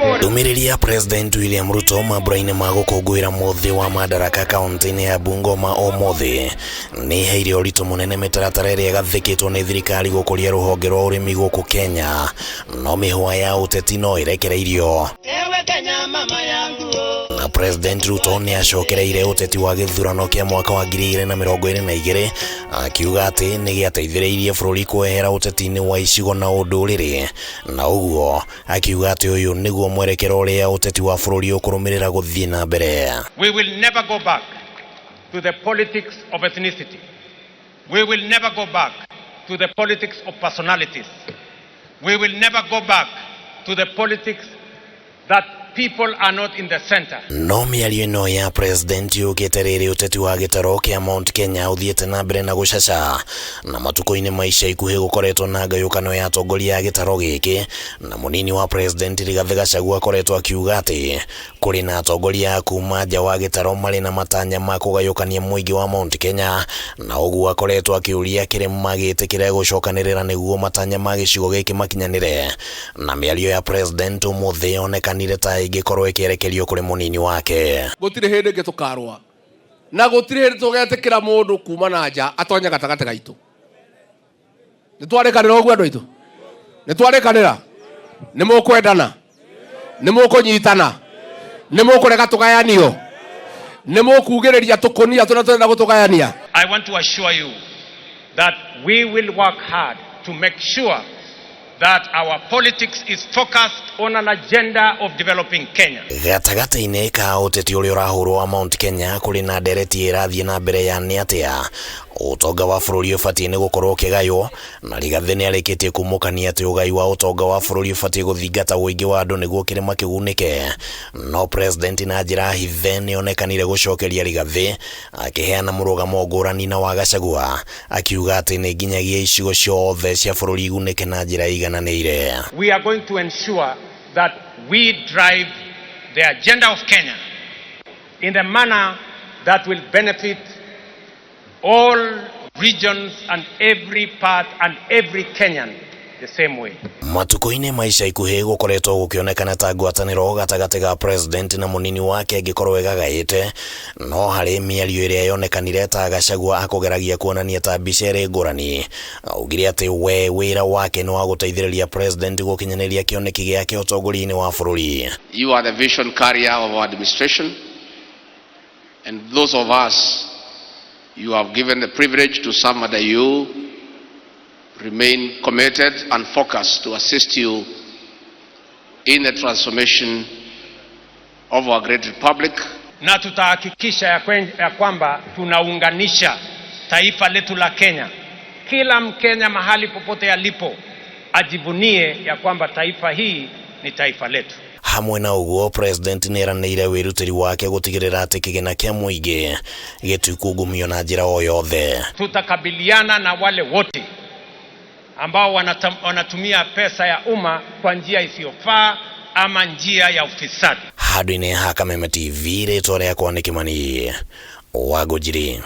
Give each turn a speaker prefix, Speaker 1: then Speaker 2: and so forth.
Speaker 1: Ndumĩrĩri ya President William Ruto mambura-inĩ ma gũkũngũĩra mũthĩ wa Madaraka kaunti-inĩ ya Bungoma ũmũthĩ nĩ heire ũritũ mũnene mĩtaratara ĩrĩa ĩgathĩkĩtwo nĩ thirikari gũkũria rũhonge rwa ũrĩmi gũkũ Kenya, no mĩhwa ya ũteti no ĩrekereirio. Na President Ruto nĩ acokereire ũteti wa gĩthurano kĩa mwaka wa 2022 akiuga atĩ nĩ gĩateithĩrĩirie bũrũri kwehera ũteti-inĩ wa icigo na ũndũrĩrĩ, na ũguo akiuga atĩ ũyũ nĩguo mwerekero ũrĩa ũteti wa bũrũri ũkũrũmĩrĩra gũthiĩ na mbere.
Speaker 2: We will never go back to the politics of ethnicity. We will never go back to the politics of personalities. We will never go back to the politics that people are not in the center.
Speaker 1: No mĩario ĩno ya President yũkĩte rĩrĩ ũteti wa gĩtaro kĩa Mount Kenya ũthiĩte na mbere na gũcaca, na matukũ-inĩ ma ica ikuhĩ gũkoretwo na ngayũkano ya atongoria a gĩtaro gĩkĩ, na mũnini wa President Rigathĩ Gachagua akoretwo akiuga atĩ kũrĩ na atongoria kuma nja wa gĩtaro marĩ na matanya ma kũgayũkania mũingĩ wa Mount Kenya, na ũguo akoretwo akĩũria kĩrĩma gĩtĩkĩre gũcokanĩrĩra nĩguo matanya ma gĩcigo gĩkĩ makinyanĩre. Na mĩario ya President ũmũthĩ yonekanire ta ingĩkorwo ĩkĩerekerio kũrĩ mũnini wake.
Speaker 3: Gũtirĩ hĩndĩ ĩngĩ tũkarũa na gũtirĩ hĩndĩ tũgetĩkĩra mũndũ kuma na nja atonya gatagatĩ gaitũ. Nĩtwarĩkanĩra ũguo andũ aitũ? Nĩtwarĩkanĩra? Nĩmũkwendana? Nĩmũkũnyitana? Nĩmũkũrega tũgayanio? Nĩmũkugĩrĩria tũkũnia tũrĩa tũrenda gũtũgayania?
Speaker 2: I want to assure you that we will work hard to make sure that our politics is focused on an agenda of developing Kenya.
Speaker 1: Gatagatĩ-inĩ ka ũteti ũrĩa ũrahũrwo wa Mount Kenya kũrĩ na ndereti ĩrathiĩ na mbere ya nĩ atĩa ũtonga wa bũrũri ũbatiĩ nĩ gũkorwo ũkĩgaywo, na Rigathĩ nĩ arĩkĩtie kumũkania atĩ ũgai wa ũtonga wa bũrũri ũbatiĩ gũthingata ũingĩ wa andũ nĩguo kĩrĩma kĩgunĩke. No President na njĩra hithe nĩ onekanire gũcokeria Rigathĩ akĩheana mũrũgamo ngũrani na wa Gachagua, akiuga atĩ nĩ nginyagia icigo ciothe cia bũrũri igunĩke na njĩra igananĩire.
Speaker 2: We are going to ensure that we drive the agenda of Kenya in the manner that will benefit all regions and every part and every Kenyan the same way.
Speaker 1: Matukũ-inĩ ma ica ikuhĩ gũkoretwo gũkĩonekana ta ngwatanĩro gatagatĩ ga President na mũnini wake ĩngĩkorwo ĩgagaĩte, no harĩ mĩario ĩrĩa yonekanire ta Gachagua akũgeragia kuonania ta mbica ĩrĩ ngũrani. Augire atĩ we wĩra wake nĩ wa gũteithĩrĩria President gũkinyanĩria kĩoneki gĩake ũtongoria-inĩ wa bũrũri.
Speaker 4: You are the vision carrier of our administration, and those of us you have given the privilege to serve under you remain committed and focused to assist you in the transformation of our great republic.
Speaker 2: Na tutahakikisha ya kwamba tunaunganisha taifa letu la Kenya. Kila Mkenya mahali popote alipo ajivunie ya kwamba taifa hii ni taifa letu.
Speaker 1: Hamwe na ũguo President nĩ eranĩire wĩrutĩri wake gũtigĩrĩra atĩ kĩgĩna kĩa mũingĩ gĩtikungumio na njĩra o yothe.
Speaker 2: Tutakabiliana na wale wote ambao wanatumia pesa ya umma kwa njia isiyofaa ama njia ya ufisadi.
Speaker 1: Handũ-inĩ ha Kameme TV rĩtwa rĩakwa nĩ Kĩmani Wangũnjiri.